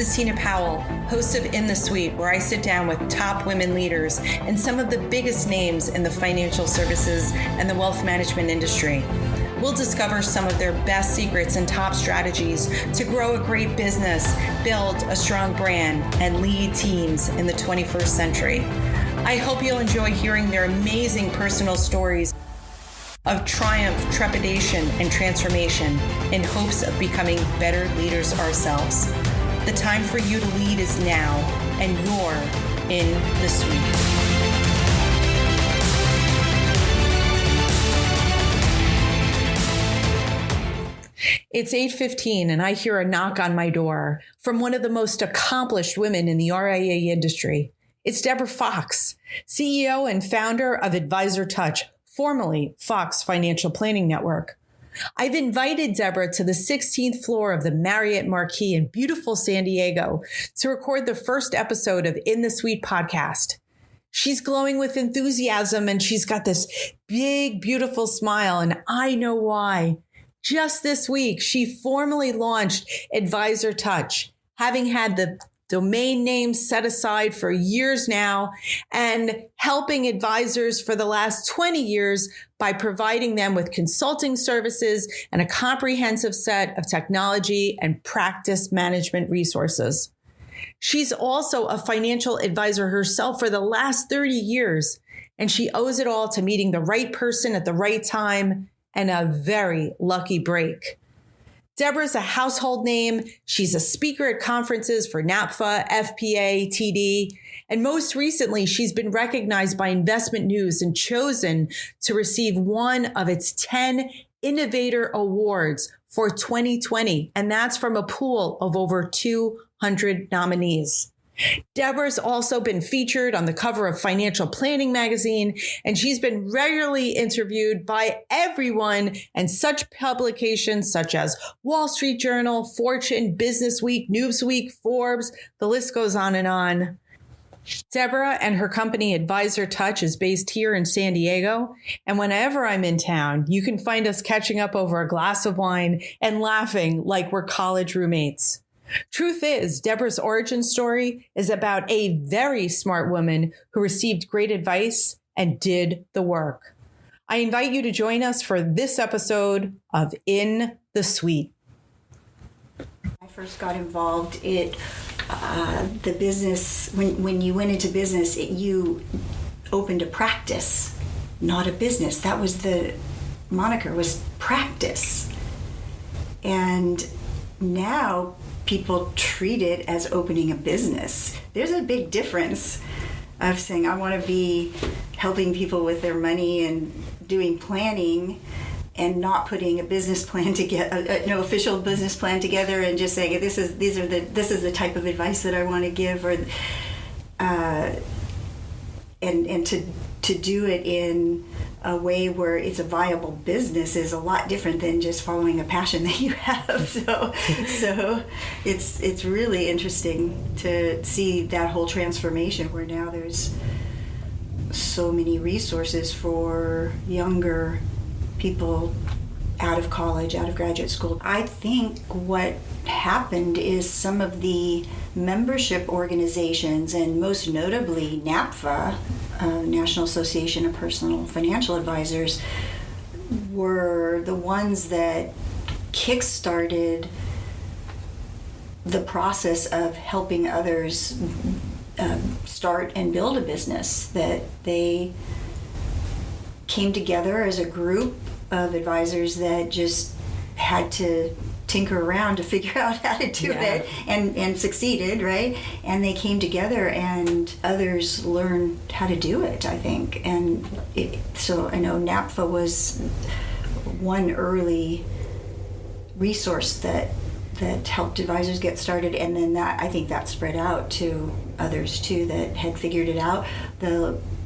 is Tina Powell, host of In the Suite, where I sit down with top women leaders and some of the biggest names in the financial services and the wealth management industry. We'll discover some of their best secrets and top strategies to grow a great business, build a strong brand, and lead teams in the 21st century. I hope you'll enjoy hearing their amazing personal stories of triumph, trepidation, and transformation in hopes of becoming better leaders ourselves. The time for you to lead is now, and you're in the suite. It's 8:15 and I hear a knock on my door from one of the most accomplished women in the RIA industry. It's Deborah Fox, CEO and founder of AdvisorTouch, formerly Fox Financial Planning Network. I've invited Deborah to the 16th floor of the Marriott Marquis in beautiful San Diego to record the first episode of In the Suite podcast. She's glowing with enthusiasm and she's got this big, beautiful smile, and I know why. Just this week, she formally launched AdvisorTouch, having had the domain name set aside for years now and helping advisors for the last 20 years by providing them with consulting services and a comprehensive set of technology and practice management resources. She's also a financial advisor herself for the last 30 years, and she owes it all to meeting the right person at the right time and a very lucky break. Deborah's a household name. She's a speaker at conferences for NAPFA, FPA, TD, and most recently, she's been recognized by InvestmentNew and chosen to receive one of its 10 Innovator Awards for 2020, and that's from a pool of over 200 nominees. Deborah's also been featured on the cover of Financial Planning magazine, and she's been regularly interviewed by everyone and such publications such as Wall Street Journal, Fortune, Business Week, Newsweek, Forbes, the list goes on and on. Deborah and her company AdvisorTouch is based here in San Diego, and whenever I'm in town, you can find us catching up over a glass of wine and laughing like we're college roommates. Truth is, Deborah's origin story is about a very smart woman who received great advice and did the work. I invite you to join us for this episode of In the Suite. I first got involved the business, when you went into business, you opened a practice, not a business. That was the moniker, was practice. And now people treat it as opening a business. There's a big difference of saying, I want to be helping people with their money and doing planning and not putting a business plan together, no official business plan together, and just saying, this is the type of advice that I want to give, or and to do it in a way where it's a viable business is a lot different than just following a passion that you have. So it's really interesting to see that whole transformation where now there's so many resources for younger people out of college, out of graduate school. I think what happened is some of the membership organizations, and most notably NAPFA, National Association of Personal Financial Advisors, were the ones that kick-started the process of helping others start and build a business. That they came together as a group of advisors that just had to tinker around to figure out how to do it and succeeded, right? And they came together and others learned how to do it, I think. And so I know NAPFA was one early resource that helped advisors get started, and then that, I think that spread out to others too that had figured it out.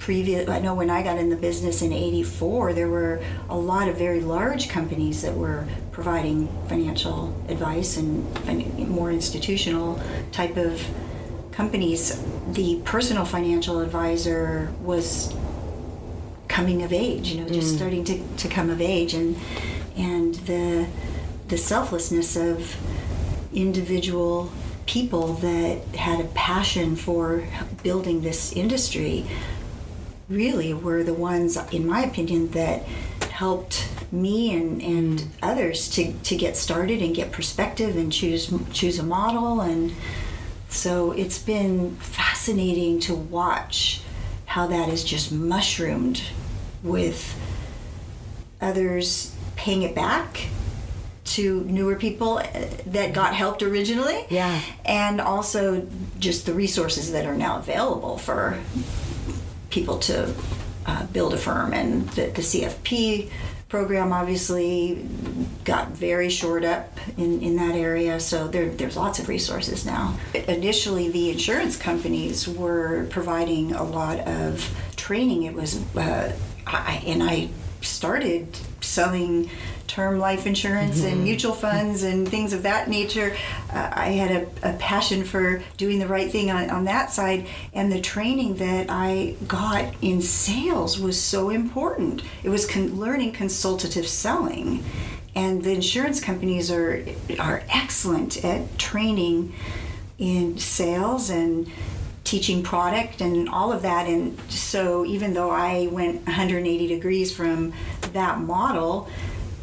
I know when I got in the business in '84, there were a lot of very large companies that were providing financial advice and more institutional type of companies. The personal financial advisor was coming of age, just starting to come of age, and the selflessness of individual people that had a passion for building this industry really were the ones, in my opinion, that helped me and others to get started and get perspective and choose a model. And so it's been fascinating to watch how that is just mushroomed, with others paying it back to newer people that got helped originally. Yeah. And also just the resources that are now available for people to build a firm. And the CFP program obviously got very shored up in that area, so there's lots of resources now. Initially, the insurance companies were providing a lot of training. It was I started selling term life insurance and mutual funds and things of that nature. I had a passion for doing the right thing on that side, and the training that I got in sales was so important. It was learning consultative selling, and the insurance companies are excellent at training in sales and teaching product and all of that. And so even though I went 180 degrees from that model,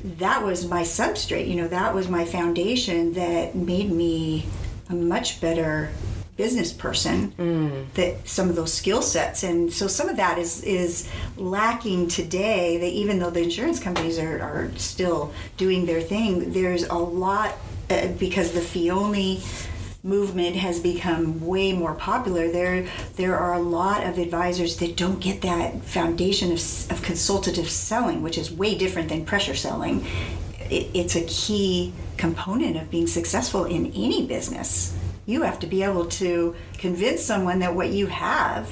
that was my substrate, that was my foundation that made me a much better business person, that some of those skill sets. And so some of that is lacking today, that even though the insurance companies are still doing their thing, there's a lot, because the fee only movement has become way more popular. There are a lot of advisors that don't get that foundation of consultative selling, which is way different than pressure selling. It's a key component of being successful in any business. You have to be able to convince someone that what you have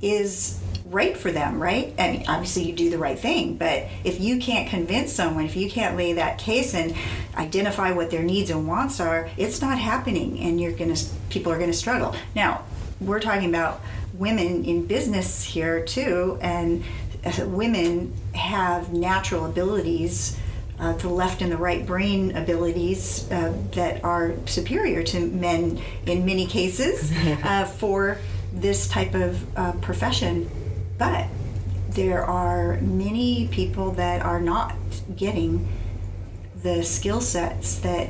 is right for them, right? I mean, obviously you do the right thing, but if you can't convince someone, if you can't lay that case and identify what their needs and wants are, it's not happening, and people are gonna struggle. Now, we're talking about women in business here too, and women have natural abilities, the left and the right brain abilities that are superior to men in many cases for this type of profession. But there are many people that are not getting the skill sets that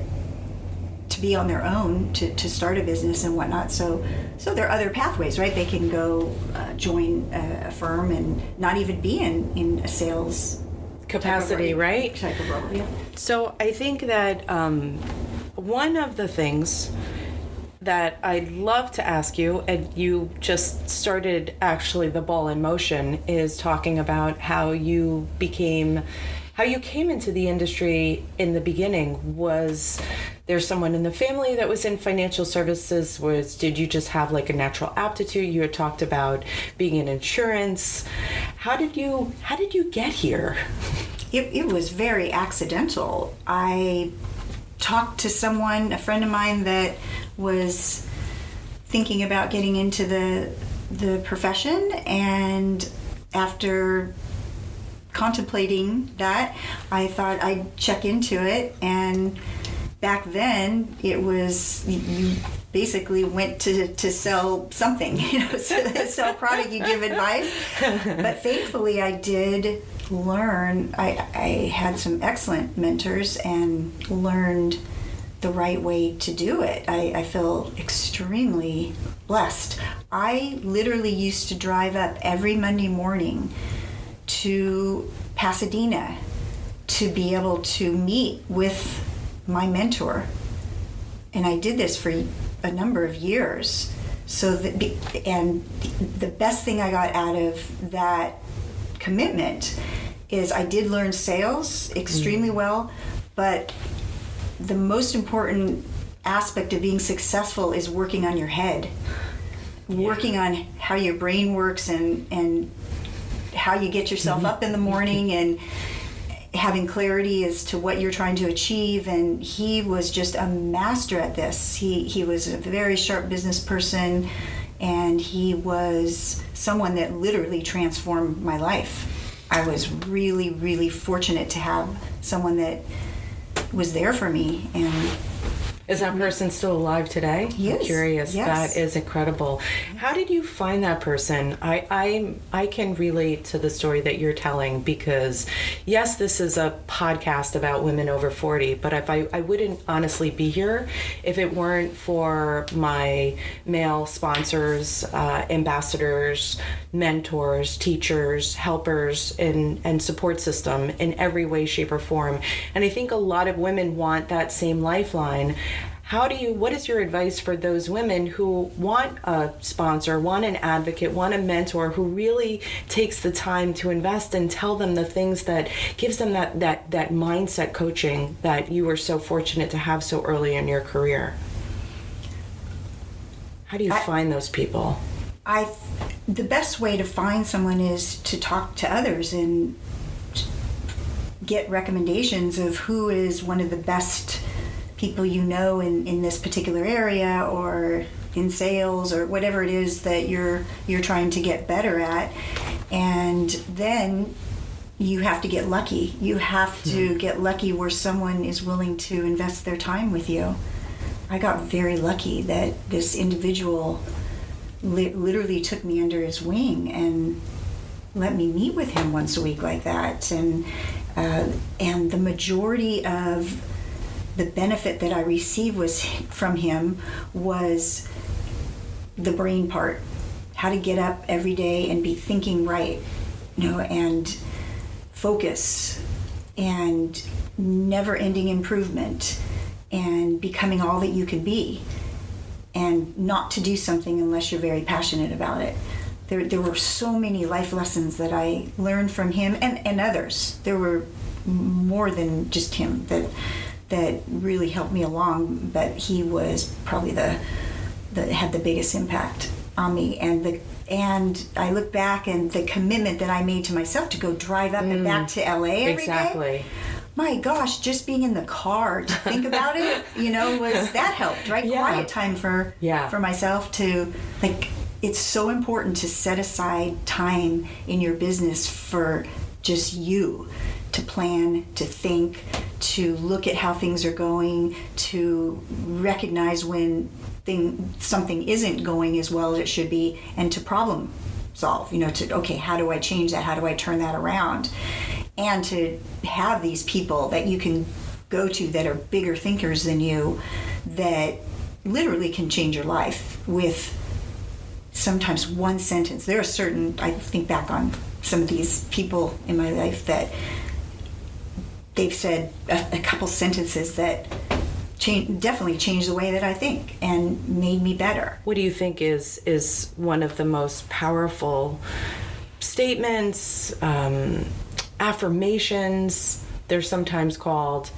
to be on their own to start a business and whatnot. So there are other pathways, right? They can go join a firm and not even be in a sales capacity, right? Type of role, yeah. So I think that one of the things that I'd love to ask you, and you just started actually the ball in motion, is talking about how you came into the industry in the beginning. Was there someone in the family that was in financial services? Did you just have like a natural aptitude? You had talked about being in insurance. How did you get here? It was very accidental. I talked to someone, a friend of mine, that was thinking about getting into the profession, and after contemplating that, I thought I'd check into it. And back then it was, you basically went to sell something, sell product, you give advice. But thankfully I did learn. I had some excellent mentors and learned the right way to do it. I feel extremely blessed. I literally used to drive up every Monday morning to Pasadena to be able to meet with my mentor. And I did this for a number of years. And the best thing I got out of that commitment is I did learn sales extremely well, but the most important aspect of being successful is working on your head, working on how your brain works and how you get yourself up in the morning, and having clarity as to what you're trying to achieve. And he was just a master at this. He was a very sharp business person, and he was someone that literally transformed my life. I was really, really fortunate to have someone that was there for me. Is that person still alive today? Yes. I'm curious. Yes. That is incredible. How did you find that person? I can relate to the story that you're telling because, yes, this is a podcast about women over 40, but if I wouldn't honestly be here if it weren't for my male sponsors, ambassadors, mentors, teachers, helpers, and support system in every way, shape, or form. And I think a lot of women want that same lifeline. What is your advice for those women who want a sponsor, want an advocate, want a mentor who really takes the time to invest and tell them the things that gives them that mindset coaching that you were so fortunate to have so early in your career? How do you find those people? The best way to find someone is to talk to others and get recommendations of who is one of the best people you know in this particular area or in sales or whatever it is that you're trying to get better at. And then you have to get lucky. You have to get lucky where someone is willing to invest their time with you. I got very lucky that this individual literally took me under his wing and let me meet with him once a week like that. And the majority of the benefit that I received from him was the brain part, how to get up every day and be thinking right, and focus and never-ending improvement and becoming all that you can be, and not to do something unless you're very passionate about it. There were so many life lessons that I learned from him and others. There were more than just him that really helped me along, but he was probably the had the biggest impact on me. And I look back and the commitment that I made to myself to go drive up and back to LA every day. My gosh, just being in the car to think about it, that helped, right? Yeah. Quiet time for myself to, it's so important to set aside time in your business for just you, to plan, to think, to look at how things are going, to recognize when something isn't going as well as it should be, and to problem solve, how do I change that? How do I turn that around? And to have these people that you can go to that are bigger thinkers than you that literally can change your life with sometimes one sentence. There are I think back on some of these people in my life that they've said a couple sentences that definitely changed the way that I think and made me better. What do you think is one of the most powerful statements, affirmations, they're sometimes called?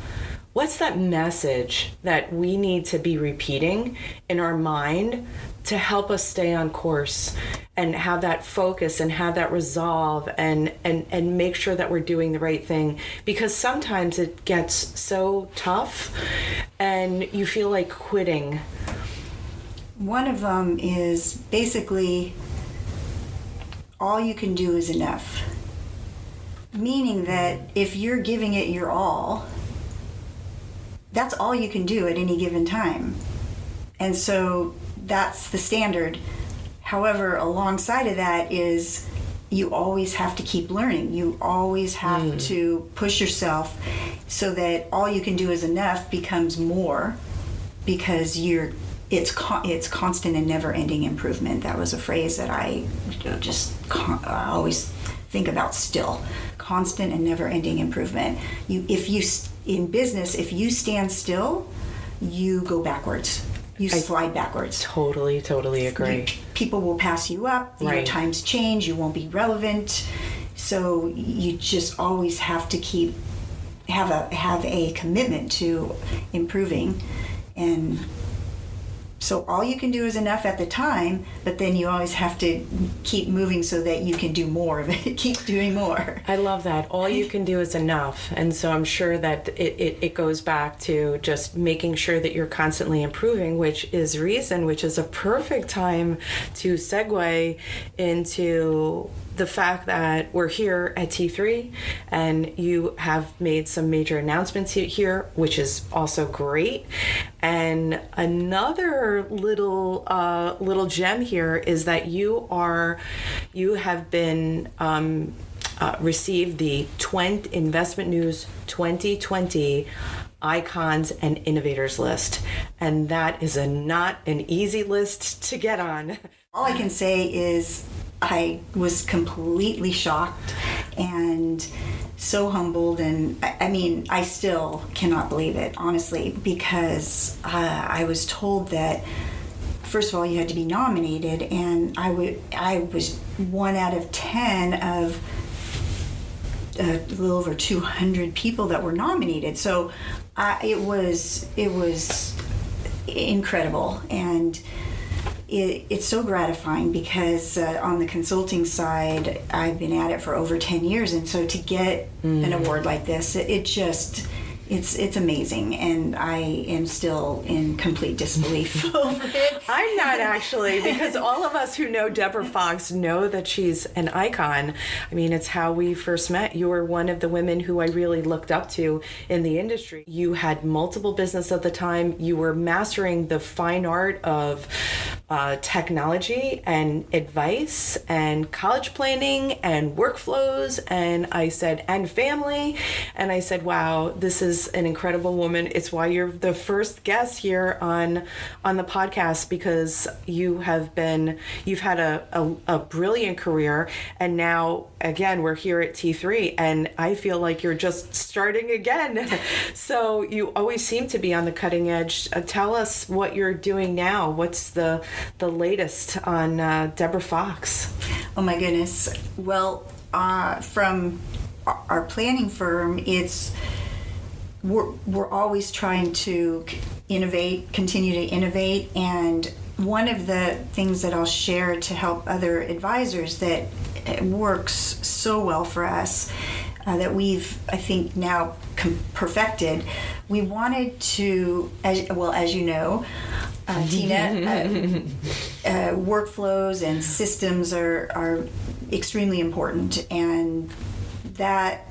What's that message that we need to be repeating in our mind to help us stay on course and have that focus and have that resolve and make sure that we're doing the right thing? Because sometimes it gets so tough and you feel like quitting. One of them is basically all you can do is enough. Meaning that if you're giving it your all, that's all you can do at any given time. And so that's the standard. However, alongside of that is you always have to keep learning. You always have to push yourself so that all you can do is enough becomes more, because it's constant and never-ending improvement. That was a phrase that I always think about still. Constant and never-ending improvement. In business, if you stand still, you go backwards. You slide backwards. Totally agree. People will pass you up. Right. Your times change. You won't be relevant. So you just always have to have a commitment to improving. And so all you can do is enough at the time, but then you always have to keep moving so that you can do more of it. Keep doing more. I love that. All you can do is enough. And so I'm sure that it goes back to just making sure that you're constantly improving, which is a perfect time to segue into the fact that we're here at T3 and you have made some major announcements here, which is also great. And another little gem here is that you have been received the Investment News 2020 Icons and Innovators list, and that is not an easy list to get on. All I can say is I was completely shocked and so humbled, and I mean, I still cannot believe it, honestly, because I was told that, first of all, you had to be nominated, and I was 1 out of 10 of a little over 200 people that were nominated. So it was incredible, and it's so gratifying because on the consulting side, I've been at it for over 10 years, and so to get an award like this, it's amazing, and I am still in complete disbelief over it. I'm not actually, because all of us who know Deborah Fox know that she's an icon. I mean, it's how we first met. You were one of the women who I really looked up to in the industry. You had multiple business at the time. You were mastering the fine art of technology and advice and college planning and workflows, and I said, and family, and I said, wow, this is an incredible woman. It's why you're the first guest here on the podcast, because you've had a brilliant career, and now again we're here at T3 and I feel like you're just starting again. So you always seem to be on the cutting edge. Tell us what you're doing now. What's the latest on Deborah Fox? Oh my goodness. Well, from our planning firm, we're always trying to continue to innovate, and one of the things that I'll share to help other advisors that works so well for us, that we've, I think, now perfected. We wanted to, as you know, Tina, workflows and systems are extremely important, and that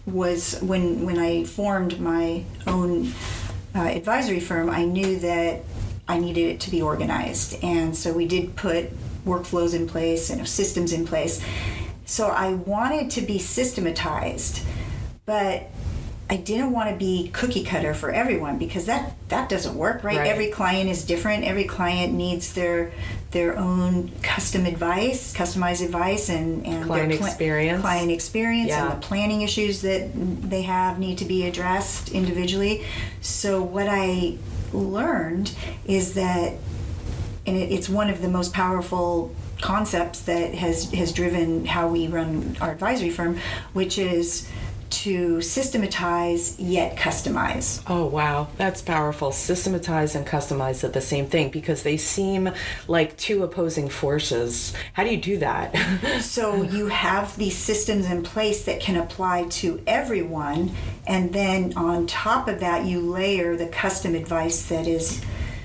was when I formed my own advisory firm. I knew that I needed it to be organized, and so we did put workflows in place and systems in place. So I wanted to be systematized, but I didn't want to be cookie cutter for everyone, because that doesn't work, right? Every client is different. Every client needs their own customized advice, and client experience, yeah, and the planning issues that they have need to be addressed individually. So what I learned is that, and it's one of the most powerful concepts that has driven how we run our advisory firm, which is to systematize yet customize. Oh, wow. That's powerful. Systematize and customize are the same thing, because they seem like two opposing forces. How do you do that? So you have these systems in place that can apply to everyone, and then on top of that, you layer the custom advice that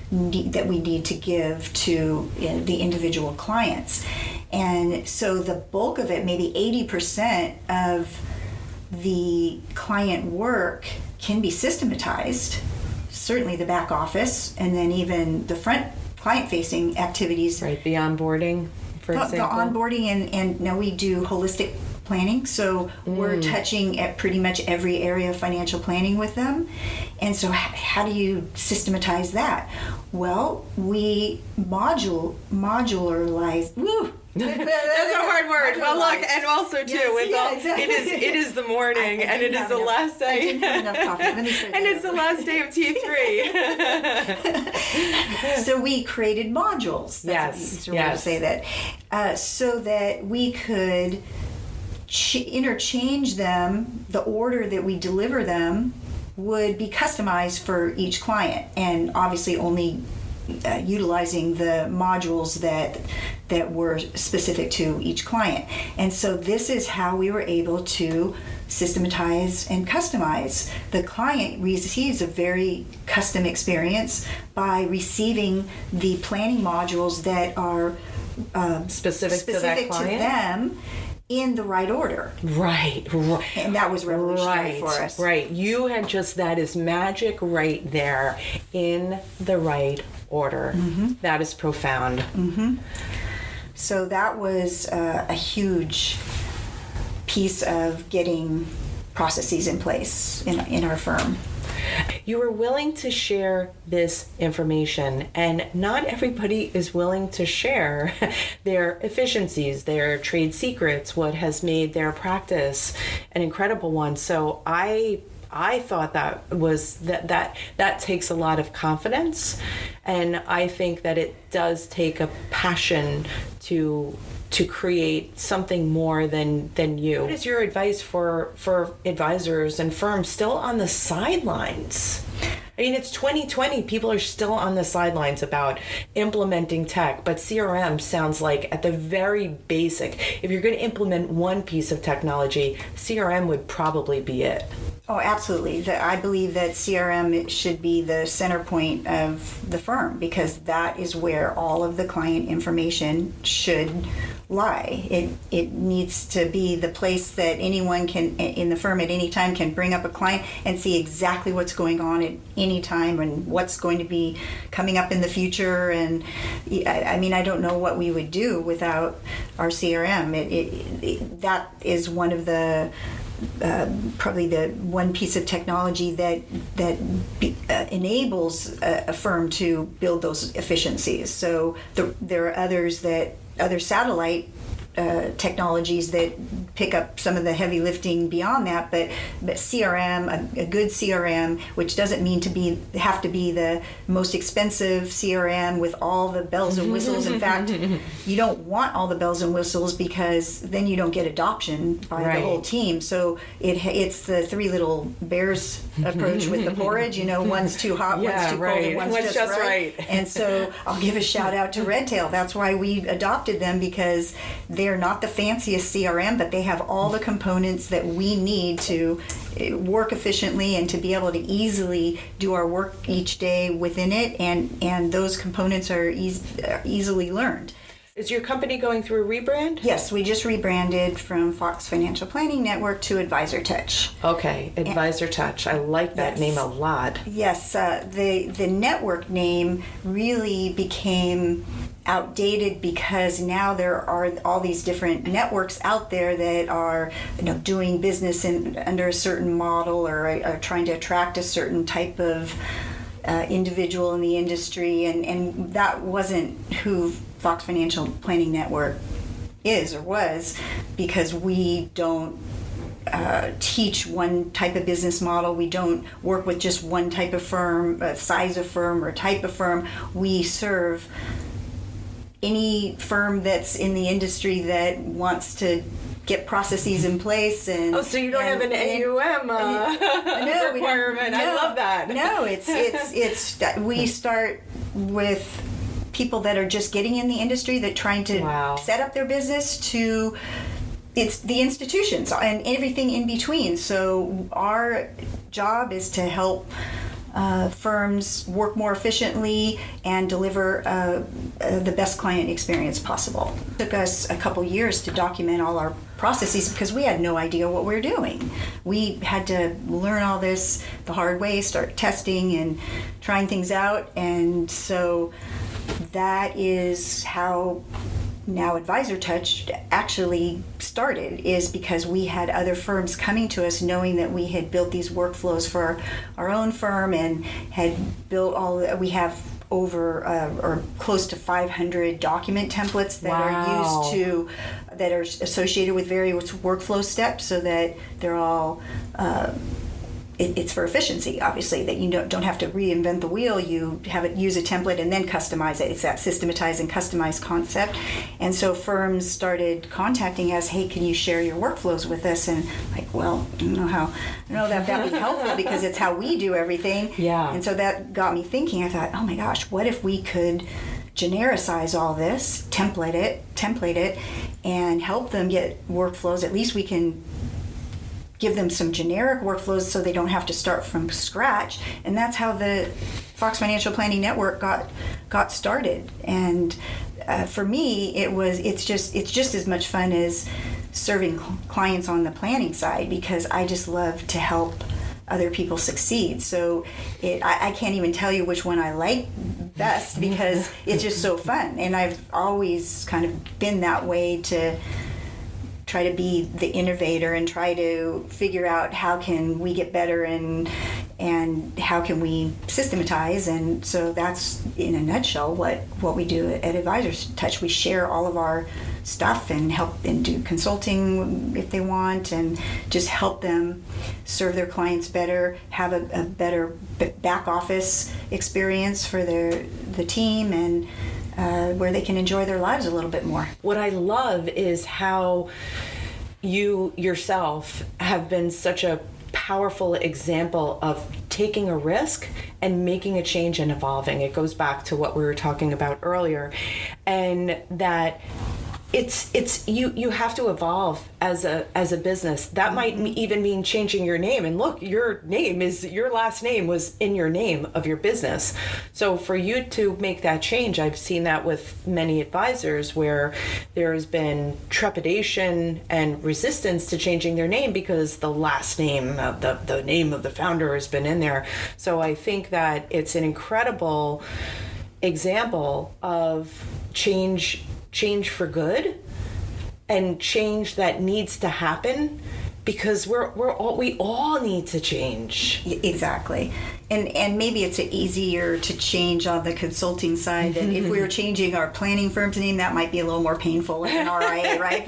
we need to give to the individual clients. And so the bulk of it, maybe 80% of the client work, can be systematized, certainly the back office, and then even the front client-facing activities. Right, the onboarding, for example. The onboarding, and now we do holistic planning, so we're touching at pretty much every area of financial planning with them. And so how do you systematize that? Well, we modularize. Woo! That's a hard word. Well, look, and also too, exactly. it is the morning, and it is the last day. I didn't have enough coffee. And it's the last day of T3. So we created modules. That's a way to say that, so that we could interchange them. The order that we deliver them would be customized for each client, and obviously only utilizing the modules that were specific to each client. And so this is how we were able to systematize and customize. The client receives a very custom experience by receiving the planning modules that are specific to that client? to them in the right order. Right. And that was revolutionary for us. Right. You had just, that is magic right there, in the right order. That is profound. So that was a huge piece of getting processes in place in our firm. You were willing to share this information, and not everybody is willing to share their efficiencies, their trade secrets, what has made their practice an incredible one. So I thought that takes a lot of confidence, and I think that it does take a passion to create something more than you. What is your advice for advisors and firms still on the sidelines? I mean, it's 2020. People are still on the sidelines about implementing tech, but CRM sounds like at the very basic. If you're going to implement one piece of technology, CRM would probably be it. Oh, absolutely. I believe that CRM should be the center point of the firm, because that is where all of the client information should lie. It needs to be the place that anyone can in the firm at any time can bring up a client and see exactly what's going on at any time and what's going to be coming up in the future. And I mean, I don't know what we would do without our CRM. That is one of the probably the one piece of technology that enables a firm to build those efficiencies. So there are other satellite technologies that pick up some of the heavy lifting beyond that, but CRM, a good CRM, which doesn't mean have to be the most expensive CRM with all the bells and whistles. In fact, you don't want all the bells and whistles, because then you don't get adoption by the whole team. So it's the three little bears approach with the porridge. One's too hot, one's too cold, and one's just right. And so I'll give a shout out to Redtail. That's why we adopted them, because they're not the fanciest CRM, but they have all the components that we need to work efficiently and to be able to easily do our work each day within it, and those components are easily learned. Is your company going through a rebrand? Yes, we just rebranded from Fox Financial Planning Network to AdvisorTouch. Okay, AdvisorTouch. I like that name a lot. Yes, the network name really became outdated, because now there are all these different networks out there that are doing business under a certain model, or are trying to attract a certain type of individual in the industry, and that wasn't who Fox Financial Planning Network is or was, because we don't teach one type of business model. We don't work with just one type of firm, size of firm, or type of firm. We serve any firm that's in the industry that wants to get processes in place. And so you don't have an AUM requirement. I love that. No, it's we start with people that are just getting in the industry, that trying to set up their business, to it's the institutions and everything in between. So our job is to help firms work more efficiently and deliver the best client experience possible. It took us a couple years to document all our processes, because we had no idea what we were doing. We had to learn all this the hard way, start testing and trying things out, and so that is how now AdvisorTouch actually started, is because we had other firms coming to us knowing that we had built these workflows for our own firm, and had built we have over or close to 500 document templates that are used that are associated with various workflow steps, so that they're all it's for efficiency, obviously, that you don't have to reinvent the wheel. You have it, use a template, and then customize it. It's that systematized and customized concept. And so firms started contacting us, hey, can you share your workflows with us? And like, well, I don't know that would be helpful, because it's how we do everything. Yeah. And so that got me thinking. I thought, oh my gosh, what if we could genericize all this, template it, and help them get workflows. At least we can give them some generic workflows so they don't have to start from scratch. And that's how the Fox Financial Planning Network got started. And for me, it's just as much fun as serving clients on the planning side, because I just love to help other people succeed. So I can't even tell you which one I like best, because it's just so fun. And I've always kind of been that way, to try to be the innovator and try to figure out how can we get better and how can we systematize. And so that's, in a nutshell, what we do at AdvisorTouch. We share all of our stuff and help and do consulting if they want, and just help them serve their clients better, have a better back office experience for the team, and where they can enjoy their lives a little bit more. What I love is how you yourself have been such a powerful example of taking a risk and making a change and evolving. It goes back to what we were talking about earlier, and that it's you have to evolve as a business. That might even mean changing your name. And look, your last name was in your name of your business. So for you to make that change, I've seen that with many advisors where there has been trepidation and resistance to changing their name because the last name, the name of the founder has been in there. So I think that it's an incredible example of change for good, and change that needs to happen, because we all need to change. Exactly. And maybe it's easier to change on the consulting side than if we were changing our planning firm's name. That might be a little more painful like an RIA, right?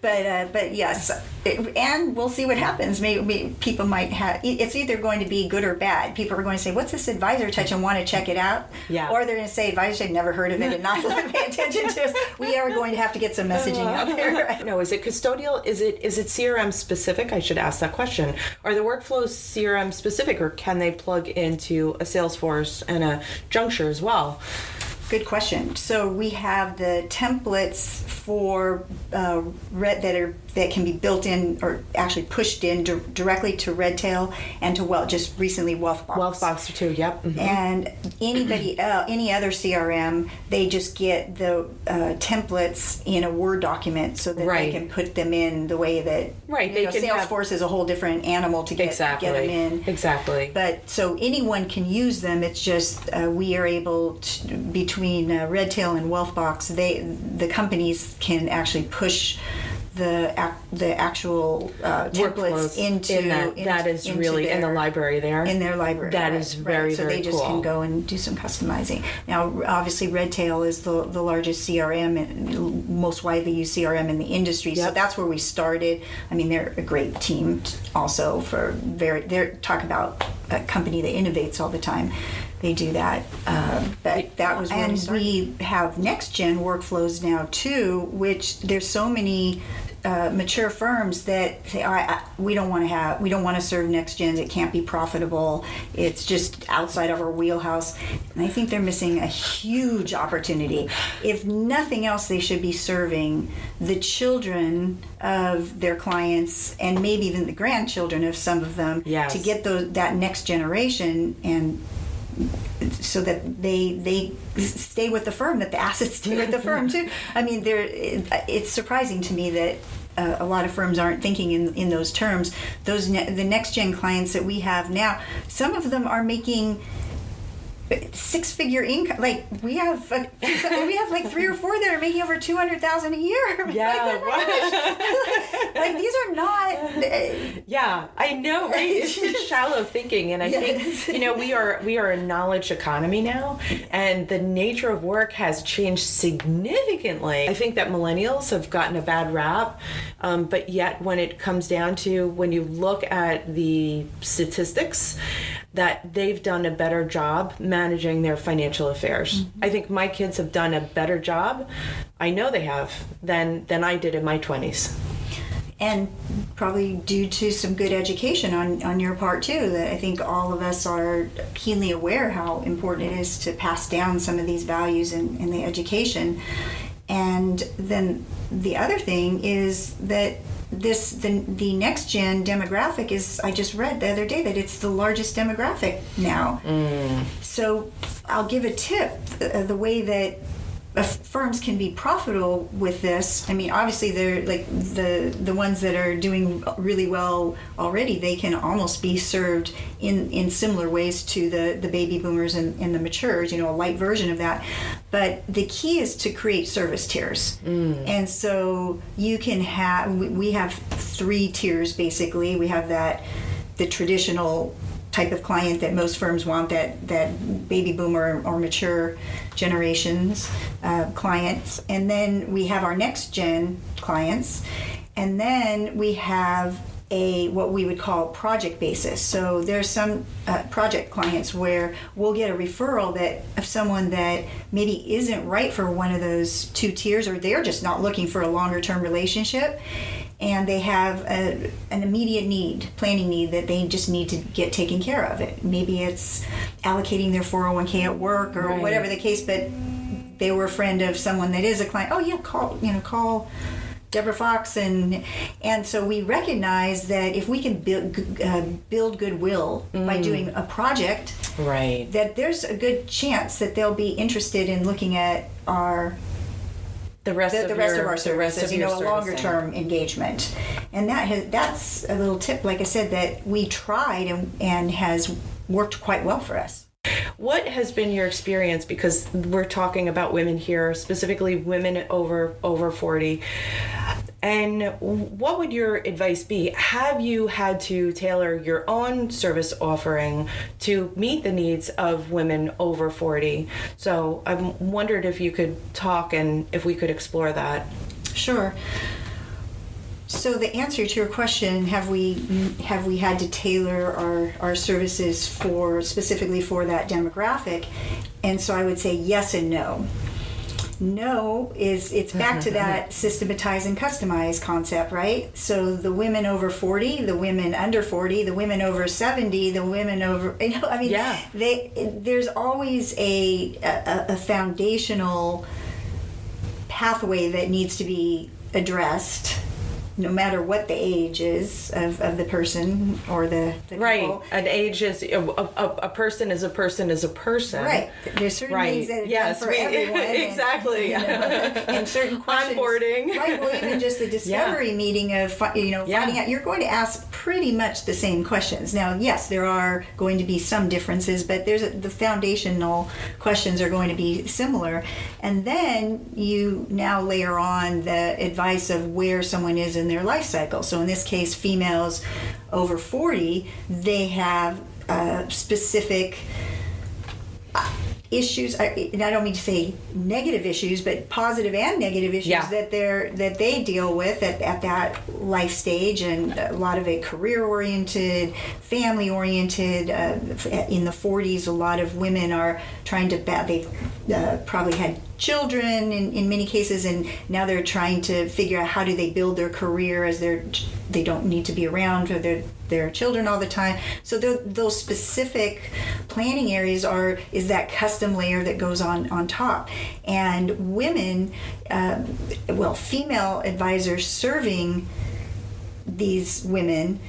But yes, and we'll see what happens. Maybe people might have. It's either going to be good or bad. People are going to say, "What's this AdvisorTouch?" and want to check it out. Yeah. Or they're going to say, "AdvisorTouch, never heard of it," and not pay attention to us. We are going to have to get some messaging out there. Right? No, is it custodial? Is it CRM specific? I should ask that question. Are the workflows CRM specific, or can they plug into a Salesforce and a Juncture as well? Good question. So we have the templates for that can be built in or actually pushed in directly to Redtail and to just recently WealthBox. WealthBox too. Yep. Mm-hmm. And anybody any other CRM, they just get the templates in a Word document so that they can put them in the way that Salesforce is a whole different animal to get them in. Exactly. But so anyone can use them. It's just we are able to, between Redtail and WealthBox, the companies can actually push the actual templates into that is really in the library there. In their library. That is very, so very they just can go and do some customizing. Now, obviously, Redtail is the largest CRM and most widely used CRM in the industry. Yep. So that's where we started. I mean, they're a great team also they're talk about a company that innovates all the time. They do that, but that was where we started. And we have next gen workflows now too, which there's so many mature firms that say, we don't want to serve next gens. It can't be profitable. It's just outside of our wheelhouse. And I think they're missing a huge opportunity. If nothing else, they should be serving the children of their clients and maybe even the grandchildren of some of them to get that next generation, and so that they stay with the firm, that the assets stay with the firm too. I mean, it's surprising to me that a lot of firms aren't thinking in those terms. The next gen clients that we have now, some of them are making six-figure income. Like we have like 3 or 4 that are making over $200,000 a year. Yeah, like these are not. Yeah, I know, right? It's just shallow thinking, and I think we are a knowledge economy now, and the nature of work has changed significantly. I think that millennials have gotten a bad rap, but yet when it comes down to when you look at the statistics, that they've done a better job managing their financial affairs. Mm-hmm. I think my kids have done a better job, I know they have, than I did in my 20s. And probably due to some good education on your part too. That I think all of us are keenly aware how important it is to pass down some of these values in the education. And then the other thing is that the next gen demographic is, I just read the other day that it's the largest demographic now. So I'll give a tip. The way that firms can be profitable with this. I mean, obviously they're like the ones that are doing really well already, they can almost be served in similar ways to the baby boomers and the matures, a light version of that. But the key is to create service tiers. And so you can we have 3 tiers basically. We have the traditional type of client that most firms want, that baby boomer or mature generations clients. And then we have our next gen clients. And then we have what we would call project basis. So there's some project clients where we'll get a referral of someone that maybe isn't right for one of those 2 tiers, or they're just not looking for a longer term relationship. And they have an immediate planning need that they just need to get taken care of. Maybe it's allocating their 401k at work or whatever the case, but they were a friend of someone that is a client. Oh yeah, call Deborah Fox, and so we recognize that if we can build goodwill by doing a project, that there's a good chance that they'll be interested in looking at the rest of our services, a longer term engagement. And that's a little tip, like I said, that we tried and has worked quite well for us. What has been your experience, because we're talking about women here, specifically women over 40, and what would your advice be? Have you had to tailor your own service offering to meet the needs of women over 40? So I wondered if you could talk and if we could explore that. Sure. So the answer to your question, have we had to tailor our services specifically for that demographic? And so I would say yes and no. No it's back to that systematize and customize concept, right? So the women over 40, the women under 40, the women over 70, the women over, there's always a foundational pathway that needs to be addressed, no matter what the age is of the person or the couple. An age is a person is a person is a person. Right. There's certain things that are done for everyone. Exactly. And certain questions. Onboarding. Right. Well, even just the discovery meeting of finding out, you're going to ask pretty much the same questions. Now, yes, there are going to be some differences, but the foundational questions are going to be similar. And then you now layer on the advice of where someone is in their life cycle. So in this case, females over 40, they have specific issues, and I don't mean to say negative issues, but positive and negative issues that they deal with at that life stage, and a lot of it career-oriented, family-oriented. In the 40s, a lot of women are trying to, they've probably had children in many cases, and now they're trying to figure out how do they build their career as they don't need to be around for their children all the time. So those specific planning areas is that custom layer that goes on top. And women, female advisors serving these women,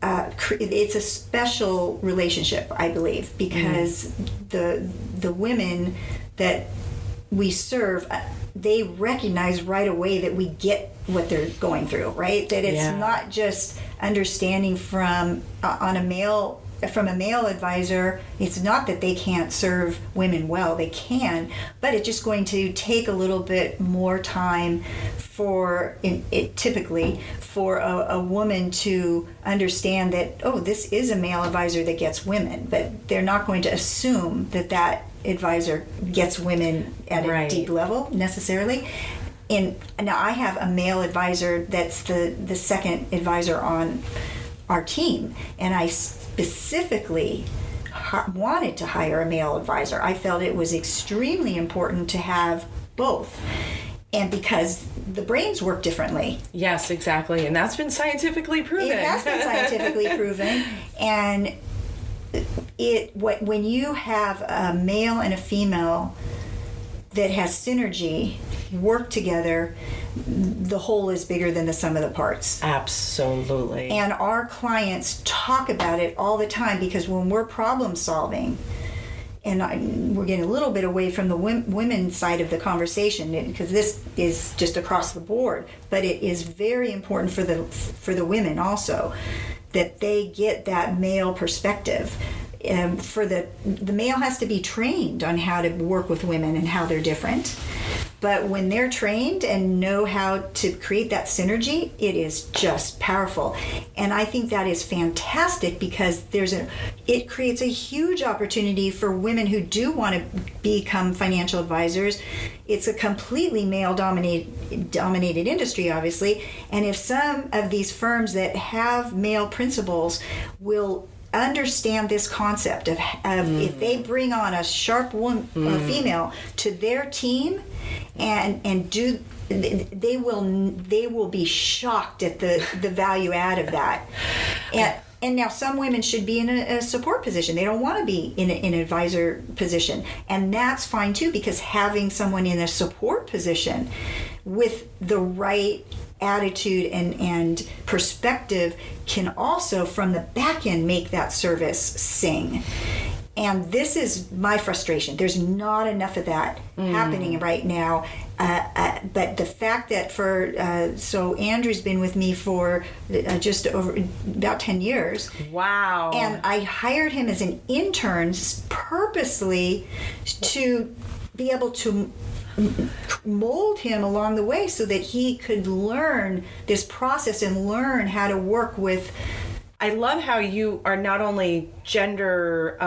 it's a special relationship, I believe, because the women that we serve, they recognize right away that we get what they're going through, right? That it's not just understanding from a male advisor. It's not that they can't serve women well, they can, but it's just going to take a little bit more time typically for a woman to understand that, this is a male advisor that gets women, but they're not going to assume that advisor gets women at a deep level necessarily. And now I have a male advisor that's the second advisor on our team, and I specifically wanted to hire a male advisor. I felt it was extremely important to have both, and because the brains work differently. Yes, exactly, and that's been scientifically proven. It has been scientifically proven, and when you have a male and a female that has synergy, work together, the whole is bigger than the sum of the parts. Absolutely. And our clients talk about it all the time, because when we're problem solving we're getting a little bit away from the women's side of the conversation because this is just across the board, but it is very important for the women also that they get that male perspective. For the male has to be trained on how to work with women and how they're different. But when they're trained and know how to create that synergy, it is just powerful. And I think that is fantastic because it creates a huge opportunity for women who do want to become financial advisors. It's a completely male-dominated industry, obviously. And if some of these firms that have male principals will understand this concept of if they bring on a sharp female to their team and do, they will be shocked at the value add of that. And now some women should be in a support position. They don't want to be in an advisor position. And that's fine too, because having someone in a support position with the right attitude and perspective can also from the back end make that service sing. And this is my frustration. There's not enough of that happening right now. But the fact that so Andrew's been with me for just over about 10 years. Wow. And I hired him as an intern purposely to be able to mold him along the way so that he could learn this process and learn how to work with. I love how you are not only gender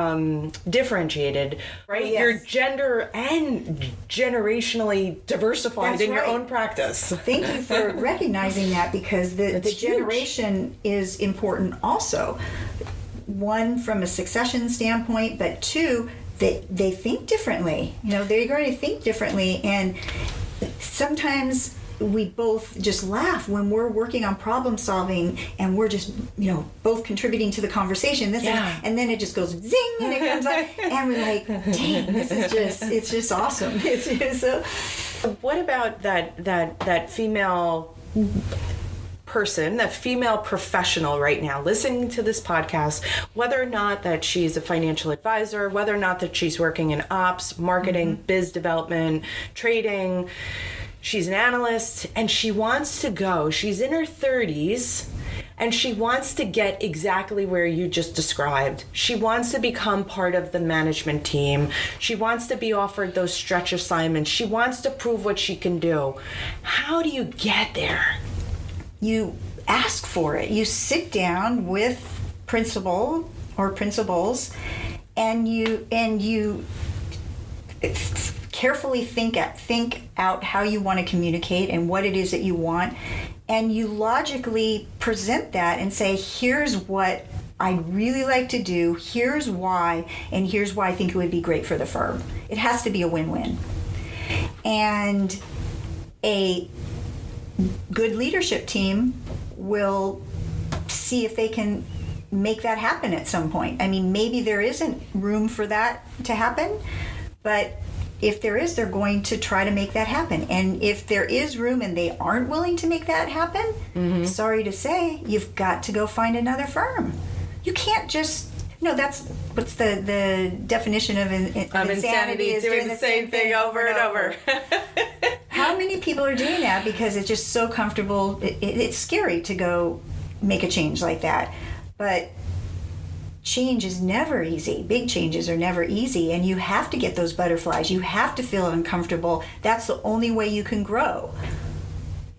differentiated, right? Yes. You're gender and generationally diversified. That's in your right. own practice. Thank you for recognizing that, because the huge. generation is important also. One, from a succession standpoint, but two, they think differently. They're going to think differently. And sometimes we both just laugh when we're working on problem solving and we're just, both contributing to the conversation. And then it just goes zing and it comes up and we're like, dang, it's just awesome. It's just so. What about that female person, that female professional right now listening to this podcast, whether or not that she's a financial advisor, whether or not that she's working in ops, marketing, biz development, trading, she's an analyst, and she wants to go, she's in her 30s, and she wants to get exactly where you just described. She wants to become part of the management team. She wants to be offered those stretch assignments. She wants to prove what she can do. How do you get there? You ask for it. You sit down with principal or principals and you carefully think out how you want to communicate and what it is that you want, and you logically present that and say, here's what I'd really like to do, here's why, and here's why I think it would be great for the firm. It has to be a win-win. And a good leadership team will see if they can make that happen at some point. I mean, maybe there isn't room for that to happen, but if there is, they're going to try to make that happen. And if there is room and they aren't willing to make that happen, sorry to say, you've got to go find another firm. You can't just, that's what's the definition of insanity is doing the same thing over and over. How many people are doing that because it's just so comfortable? It's scary to go make a change like that. But change is never easy. Big changes are never easy. And you have to get those butterflies. You have to feel uncomfortable. That's the only way you can grow.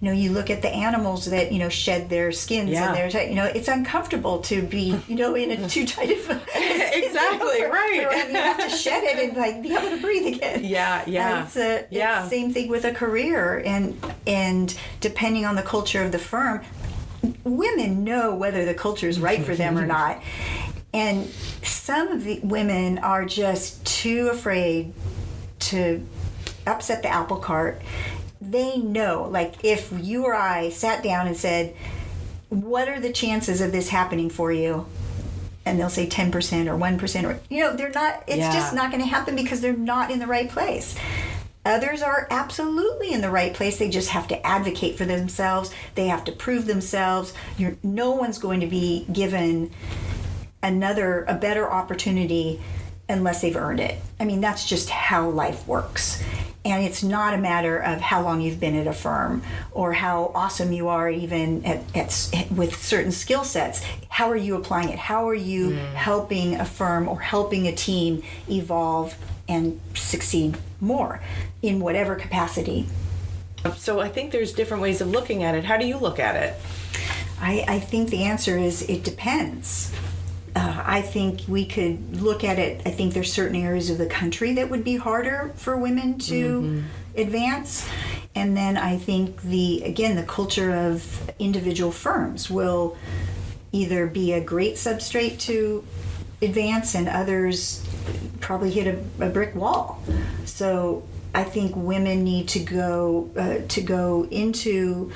You look at the animals that, shed their skins and their, it's uncomfortable to be, in a too tight of exactly, right. And you have to shed it and be able to breathe again. Yeah. It's the same thing with a career. And depending on the culture of the firm, women know whether the culture is right for them or not. And some of the women are just too afraid to upset the apple cart. They know, if you or I sat down and said, what are the chances of this happening for you? And they'll say 10% or 1% or, they're not, it's just not going to happen because they're not in the right place. Others are absolutely in the right place. They just have to advocate for themselves. They have to prove themselves. No one's going to be given a better opportunity unless they've earned it. I mean, that's just how life works. And it's not a matter of how long you've been at a firm or how awesome you are even with certain skill sets. How are you applying it? How are you helping a firm or helping a team evolve and succeed more in whatever capacity? So I think there's different ways of looking at it. How do you look at it? I think the answer is it depends. I think we could look at it. I think there's certain areas of the country that would be harder for women to advance. And then I think the culture of individual firms will either be a great substrate to advance and others probably hit a brick wall. So I think women need to go into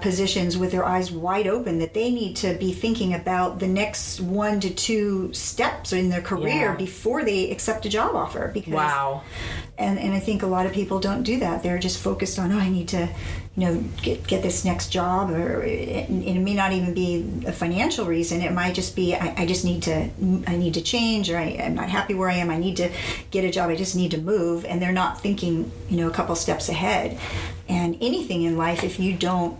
positions with their eyes wide open, that they need to be thinking about the next 1 to 2 steps in their career before they accept a job offer. Because, and I think a lot of people don't do that. They're just focused on, I need to, get this next job, or it may not even be a financial reason. It might just be, I need to change, or I'm not happy where I am. I need to get a job. I just need to move. And they're not thinking, a couple steps ahead. And anything in life, if you don't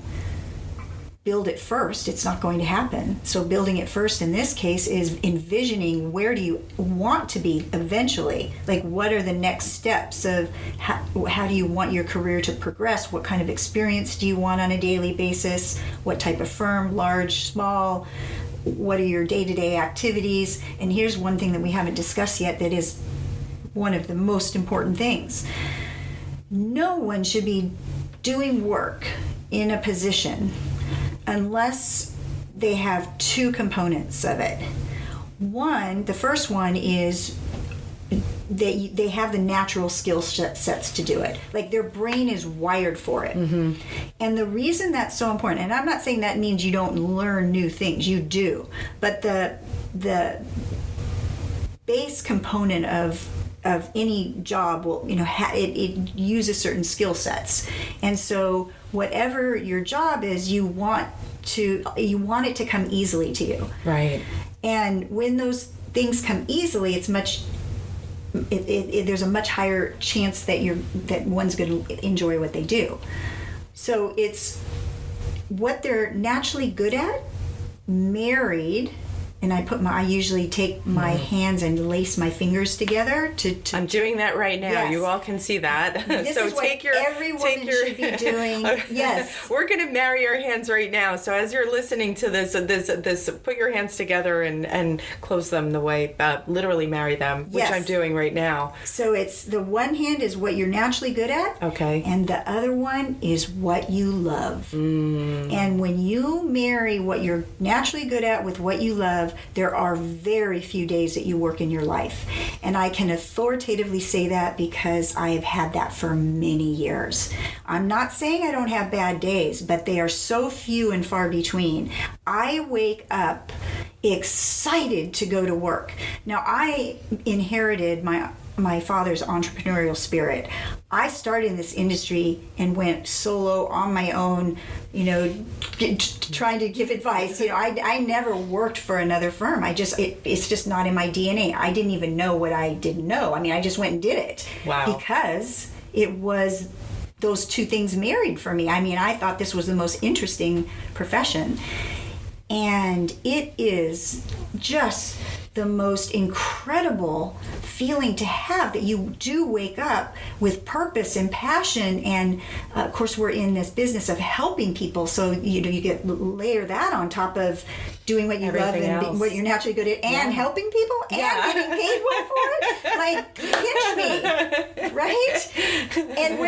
build it first, it's not going to happen. So building it first in this case is envisioning, where do you want to be eventually? Like, what are the next steps of how do you want your career to progress? What kind of experience do you want on a daily basis? What type of firm, large, small? What are your day-to-day activities? And here's one thing that we haven't discussed yet that is one of the most important things. No one should be doing work in a position unless they have 2 components of it. The first one is they have the natural skill sets to do it. Like, their brain is wired for it. And the reason that's so important, and I'm not saying that means you don't learn new things, you do, but the base component of any job will, it uses certain skill sets. And so whatever your job is, you want it to come easily to you. Right. And when those things come easily, there's a much higher chance that one's going to enjoy what they do. So it's what they're naturally good at, married. And I usually take my hands and lace my fingers together to I'm doing that right now. Yes. You all can see that. This so is what every woman should be doing. Yes. We're going to marry our hands right now. So as you're listening to this, put your hands together and close them the way, literally marry them, which I'm doing right now. So it's the one hand is what you're naturally good at. Okay. And the other one is what you love. And when you marry what you're naturally good at with what you love, there are very few days that you work in your life. And I can authoritatively say that because I have had that for many years. I'm not saying I don't have bad days, but they are so few and far between. I wake up excited to go to work. Now, I inherited my father's entrepreneurial spirit. I started in this industry and went solo on my own, trying to give advice. I never worked for another firm. It's just not in my DNA. I didn't even know what I didn't know. I mean, I just went and did it. Wow. Because it was those 2 things married for me. I mean, I thought this was the most interesting profession. And it is just the most incredible feeling to have, that you do wake up with purpose and passion. And of course, we're in this business of helping people, so you get layer that on top of doing what you Everything love and else. What you're naturally good at, and helping people, and getting paid well for it. Like, pitch me, right? And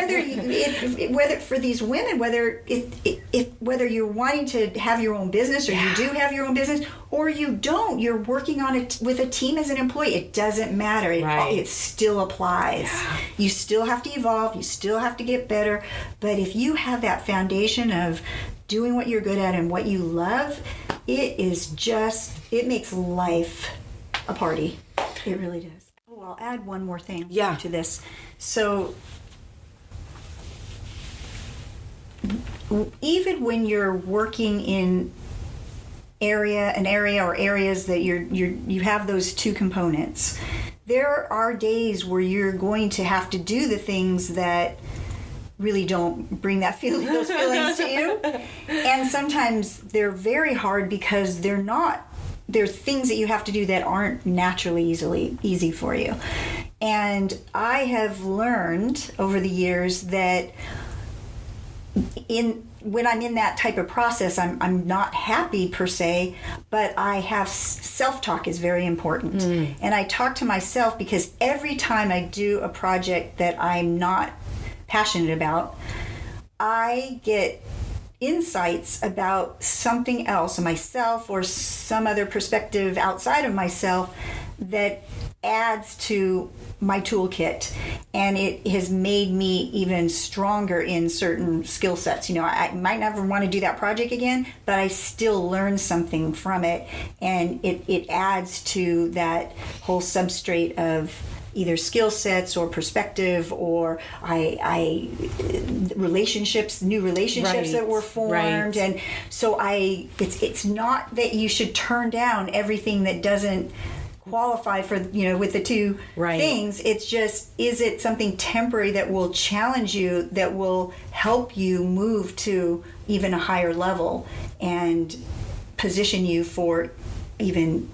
whether for these women, whether you're wanting to have your own business, or you do have your own business, or you don't, you're working on it with a team as an employee. It doesn't matter. It still applies. Yeah. You still have to evolve. You still have to get better. But if you have that foundation of doing what you're good at and what you love, it makes life a party. It really does. Oh, I'll add one more thing to this. So even when you're working in an area or areas that you have those 2 components, there are days where you're going to have to do the things that really don't bring those feelings to you. And sometimes they're very hard because they're things that you have to do that aren't naturally easy for you. And I have learned over the years that when I'm in that type of process, I'm not happy per se, but I have self-talk is very important. And I talk to myself because every time I do a project that I'm not passionate about, I get insights about something else, myself or some other perspective outside of myself that adds to my toolkit, and it has made me even stronger in certain skill sets. I might never want to do that project again, but I still learn something from it, and it adds to that whole substrate of either skill sets or perspective, or relationships, new relationships that were formed. And so it's not that you should turn down everything that doesn't qualify for, with the two things. It's just, is it something temporary that will challenge you, that will help you move to even a higher level and position you for even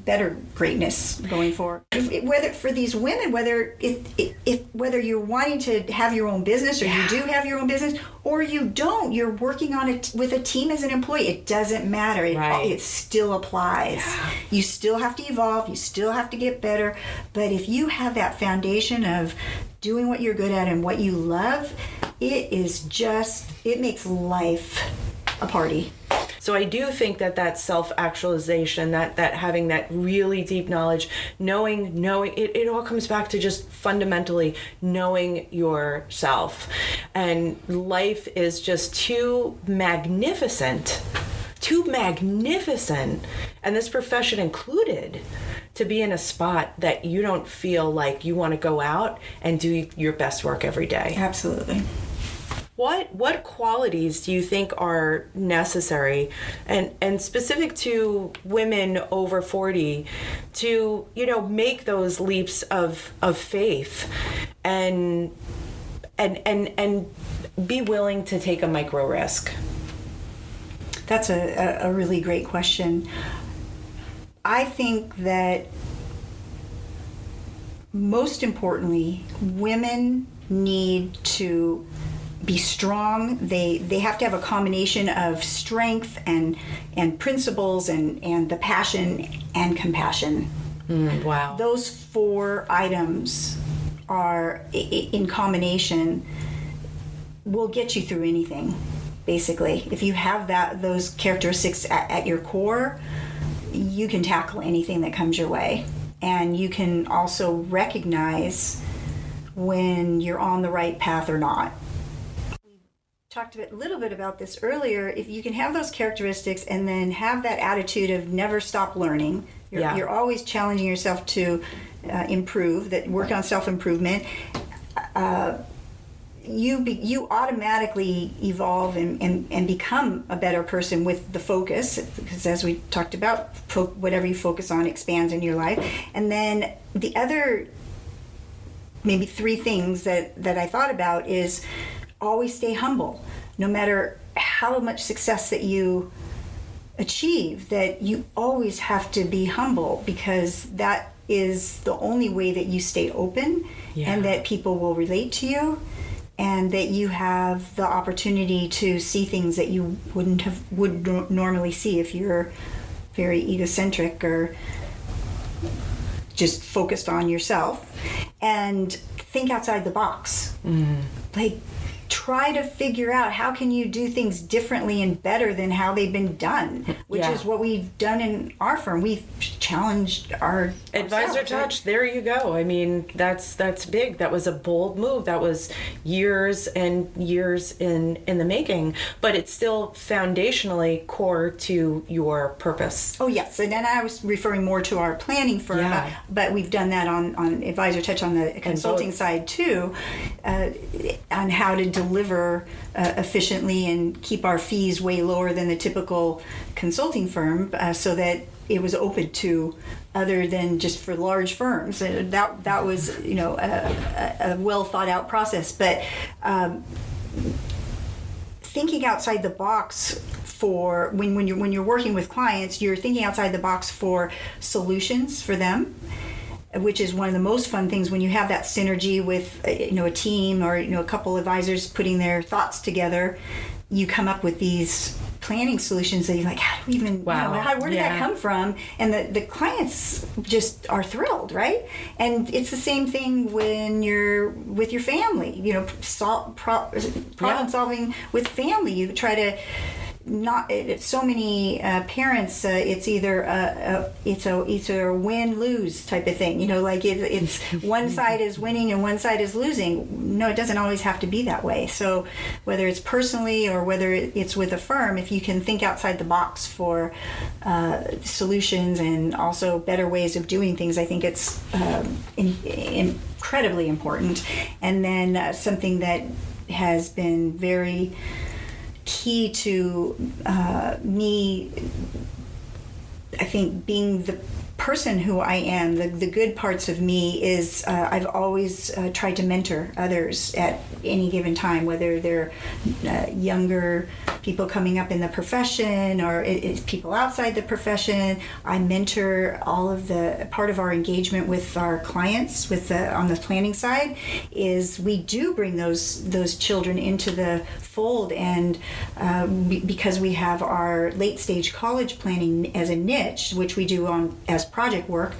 better greatness going forward. Whether for these women, whether you're wanting to have your own business, or you do have your own business, or you don't, you're working on it with a team as an employee, it doesn't matter. It still applies. You still have to evolve, you still have to get better, but if you have that foundation of doing what you're good at and what you love, it makes life a party. So I do think that self-actualization, that having that really deep knowledge, knowing it all comes back to just fundamentally knowing yourself. And life is just too magnificent, and this profession included, to be in a spot that you don't feel like you want to go out and do your best work every day. Absolutely. What qualities do you think are necessary and specific to women over 40 to, make those leaps of faith and be willing to take a micro risk? That's a really great question. I think that most importantly, women need to be strong. They have to have a combination of strength and principles and the passion and compassion. Wow. Those 4 items are in combination will get you through anything. Basically, if you have those characteristics at your core, you can tackle anything that comes your way, and you can also recognize when you're on the right path or not. Talked a little bit about this earlier. If you can have those characteristics and then have that attitude of never stop learning, you're always challenging yourself to improve, that work on self-improvement, you automatically evolve and become a better person with the focus, because as we talked about, whatever you focus on expands in your life. And then the other maybe 3 things that I thought about is always stay humble. No matter how much success that you achieve, that you always have to be humble, because that is the only way that you stay open and that people will relate to you, and that you have the opportunity to see things that you would normally see if you're very egocentric or just focused on yourself. And think outside the box. Like, try to figure out how can you do things differently and better than how they've been done, which is what we've done in our firm. We've challenged our AdvisorTouch. There you go. I mean, that's big. That was a bold move. That was years and years in the making, but it's still foundationally core to your purpose. Oh yes, and then I was referring more to our planning firm, but we've done that on AdvisorTouch on the consulting side too, on how to deliver deliver efficiently and keep our fees way lower than the typical consulting firm, so that it was open to other than just for large firms. That was a well thought out process. But thinking outside the box for when you're working with clients, you're thinking outside the box for solutions for them, which is one of the most fun things when you have that synergy with a team or a couple advisors putting their thoughts together. You come up with these planning solutions that you're like, how do we even, where did that come from? And the clients just are thrilled, right? And it's the same thing when you're with your family, problem solving with family. You try to so many parents, it's either a win-lose type of thing. It's one side is winning and one side is losing. No, it doesn't always have to be that way. So whether it's personally or whether it's with a firm, if you can think outside the box for solutions and also better ways of doing things, I think it's incredibly important. And then something that has been very key to me, I think, being the person who I am, the good parts of me is I've always tried to mentor others at any given time, whether they're younger people coming up in the profession or it's people outside the profession. I mentor all of part of our engagement with our clients on the planning side is we do bring those children into the fold, and because we have our late stage college planning as a niche, which we do as project work,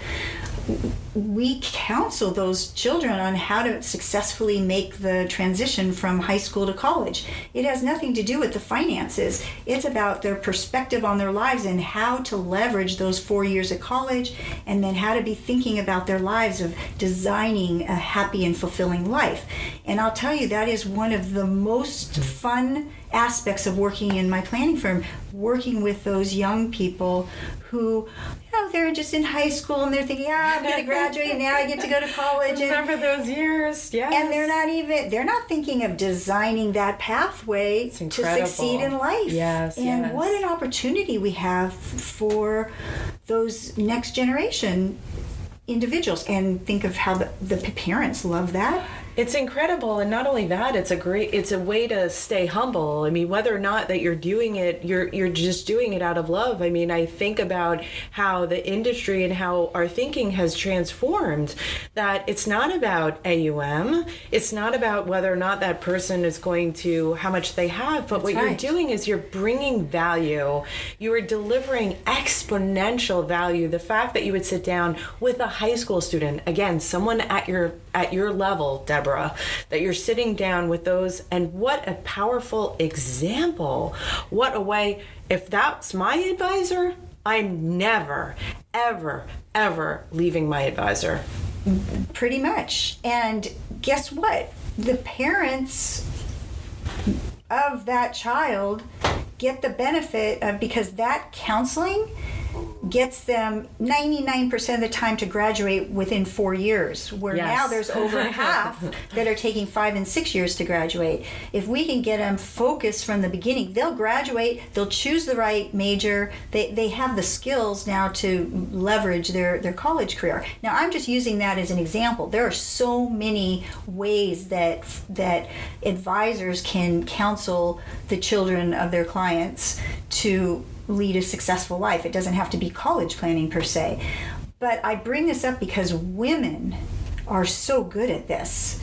we counsel those children on how to successfully make the transition from high school to college. It has nothing to do with the finances. It's about their perspective on their lives and how to leverage those 4 years of college, and then how to be thinking about their lives of designing a happy and fulfilling life. And I'll tell you, that is one of the most fun aspects of working in my planning firm, working with those young people who, they're just in high school and they're thinking, I'm going to graduate and now I get to go to college. Remember those years, yes. And they're not thinking of designing that pathway to succeed in life. Yes, and what an opportunity we have for those next generation individuals. And think of how the parents love that. It's incredible, and not only that, it's a way to stay humble. I mean, whether or not that you're doing it, you're just doing it out of love. I mean, I think about how the industry and how our thinking has transformed, that it's not about AUM, it's not about whether or not that person is going to, how much they have, but what you're doing is you're bringing value. You are delivering exponential value. The fact that you would sit down with a high school student, again, someone at your level, Deborah, that you're sitting down with those, and what a powerful example. What a way. If that's my advisor, I'm never, ever, ever leaving my advisor. Pretty much. And guess what? The parents of that child get the benefit of, because that counseling gets them 99% of the time to graduate within 4 years, where now there's over half that are taking 5 and 6 years to graduate. If we can get them focused from the beginning, they'll graduate, they'll choose the right major, they have the skills now to leverage their college career. Now, I'm just using that as an example. There are so many ways that advisors can counsel the children of their clients to lead a successful life. It doesn't have to be college planning per se. But I bring this up because women are so good at this.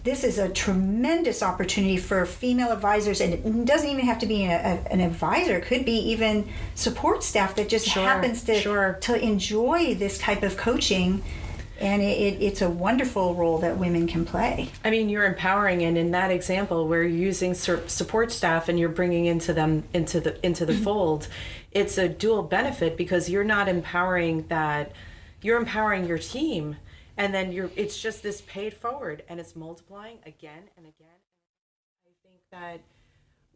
This is a tremendous opportunity for female advisors, and it doesn't even have to be an advisor. It could be even support staff that just happens to enjoy this type of coaching. And it's a wonderful role that women can play. I mean, you're empowering, and in that example, where you're using support staff and you're bringing into the fold, it's a dual benefit, because you're not empowering that, you're empowering your team, and then it's just this paid forward, and it's multiplying again and again. I think that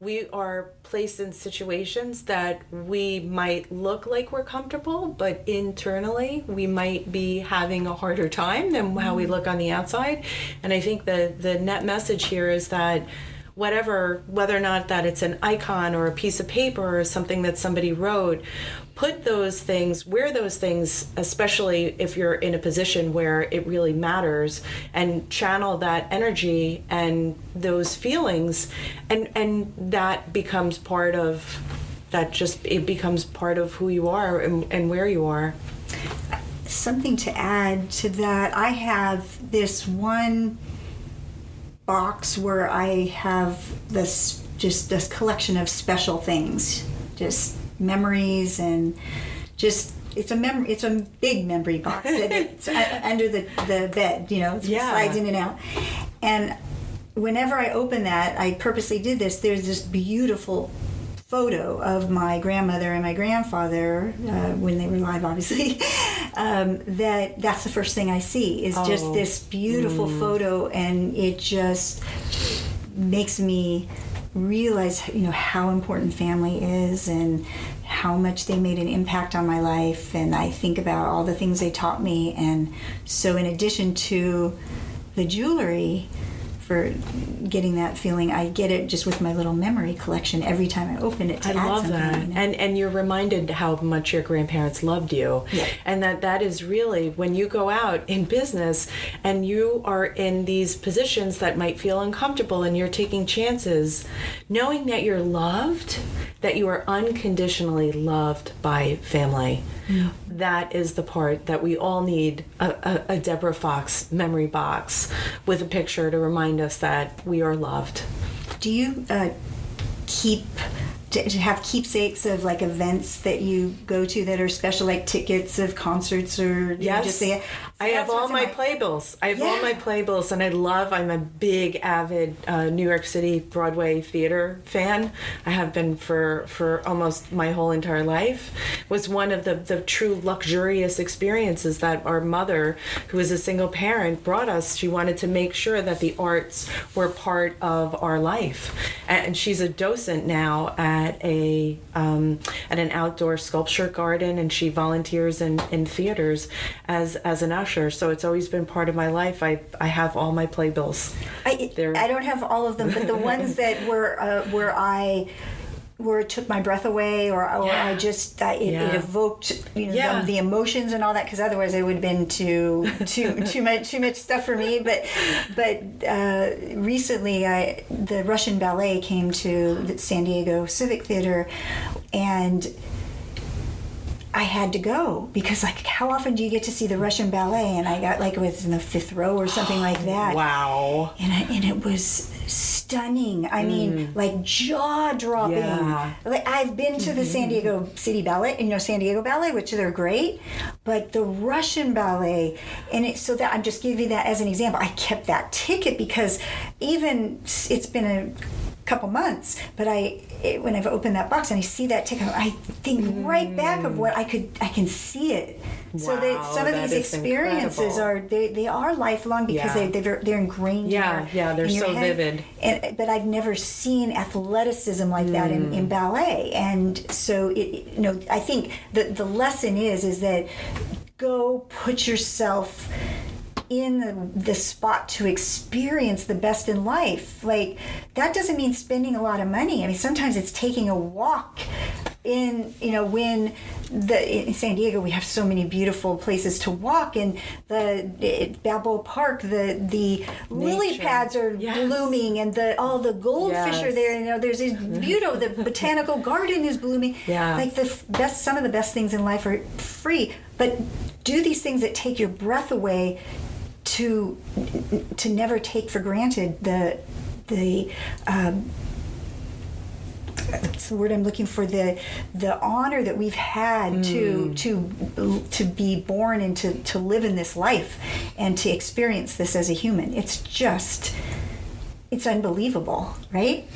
we are placed in situations that we might look like we're comfortable, but internally we might be having a harder time than how we look on the outside. And I think the net message here is that whatever, whether or not that it's an icon or a piece of paper or something that somebody wrote, put those things, wear those things, especially if you're in a position where it really matters, and channel that energy and those feelings, and that becomes part of it becomes part of who you are and where you are. Something to add to that, I have this one box where I have this collection of special things, just memories, and just it's a big memory box that it's under the bed, it slides in and out. And whenever I open that, I purposely did this, there's this beautiful photo of my grandmother and my grandfather when they were alive, obviously. That's the first thing I see is just this beautiful photo, and it just makes me realize how important family is and how much they made an impact on my life. And I think about all the things they taught me, and so in addition to the jewelry for getting that feeling, I get it just with my little memory collection every time I open it to add love something. that. And you're reminded how much your grandparents loved you. Yeah. And that is really, when you go out in business and you are in these positions that might feel uncomfortable and you're taking chances, knowing that you're loved, that you are unconditionally loved by family. That is the part that we all need, a Deborah Fox memory box with a picture to remind us that we are loved. Do you have keepsakes of like events that you go to that are special, like tickets of concerts, or yes, just say, I have all my playbills. I have all my playbills, and I'm a big avid New York City Broadway theater fan. I have been for almost my whole entire life. It was one of the true luxurious experiences that our mother, who is a single parent, brought us. She wanted to make sure that the arts were part of our life, and she's a docent now at an outdoor sculpture garden, and she volunteers in theaters as an usher. So it's always been part of my life. I have all my playbills. I don't have all of them, but the ones that where it took my breath away, or I just it evoked the emotions and all that, because otherwise it would have been too much stuff for me. But recently the Russian ballet came to the San Diego Civic Theater, and I had to go because, how often do you get to see the Russian ballet? And I got it was in the 5th row or something like that. Wow! And it was stunning. I mean, jaw dropping. Yeah. I've been to the San Diego City Ballet, San Diego Ballet, which they're great, but the Russian ballet, so that I'm just giving you that as an example. I kept that ticket because it's been a couple months, but when I've opened that box and I see that ticket, I think right back of what I can see it. Wow, so some of these experiences incredible. are lifelong because they're ingrained. They're so head. vivid. But I've never seen athleticism like that in ballet, and so I think the lesson is that go put yourself in the spot to experience the best in life. That doesn't mean spending a lot of money. I mean, sometimes it's taking a walk in in San Diego we have so many beautiful places to walk, and the Balboa Park, the lily pads are blooming, and all the goldfish are there. There's this beautiful, the botanical garden is blooming. Some of the best things in life are free, but do these things that take your breath away, to never take for granted what's the word I'm looking for, the honor that we've had to be born and to live in this life and to experience this as a human. It's unbelievable, right?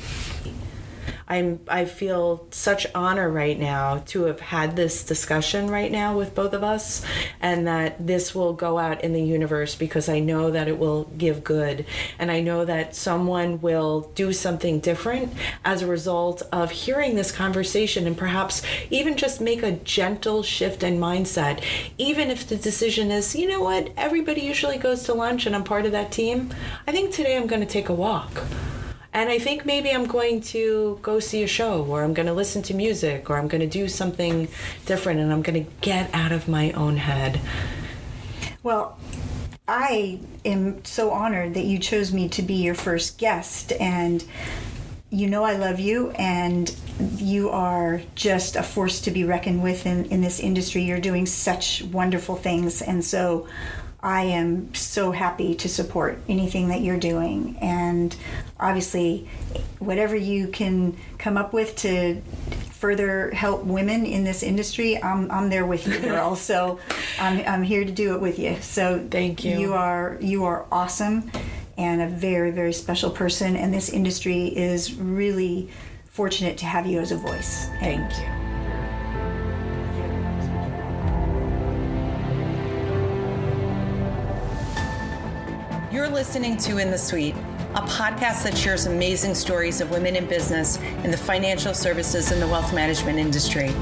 I feel such honor right now to have had this discussion right now with both of us, and that this will go out in the universe, because I know that it will give good, and I know that someone will do something different as a result of hearing this conversation, and perhaps even just make a gentle shift in mindset. Even if the decision is, everybody usually goes to lunch and I'm part of that team, I think today I'm going to take a walk. And I think maybe I'm going to go see a show, or I'm going to listen to music, or I'm going to do something different, and I'm going to get out of my own head. Well, I am so honored that you chose me to be your first guest, and you know I love you, and you are just a force to be reckoned with in this industry. You're doing such wonderful things, and so I am so happy to support anything that you're doing. And obviously, whatever you can come up with to further help women in this industry, I'm there with you, girl. So I'm here to do it with you. So thank you. You are awesome and a very, very special person. And this industry is really fortunate to have you as a voice. Thank you. You're listening to In the Suite, a podcast that shares amazing stories of women in business in the financial services and the wealth management industry.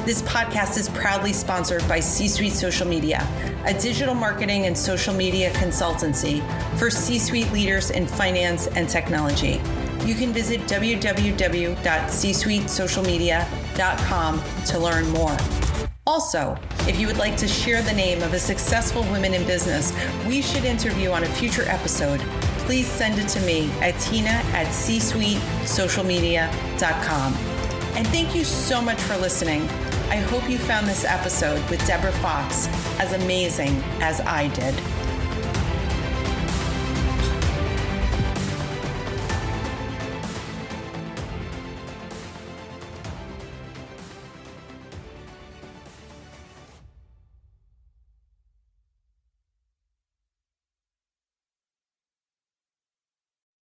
This podcast is proudly sponsored by C-Suite Social Media, a digital marketing and social media consultancy for C-Suite leaders in finance and technology. You can visit www.csuitesocialmedia.com to learn more. Also, if you would like to share the name of a successful woman in business we should interview on a future episode, please send it to me at tina@csuitesocialmedia.com. And thank you so much for listening. I hope you found this episode with Deborah Fox as amazing as I did.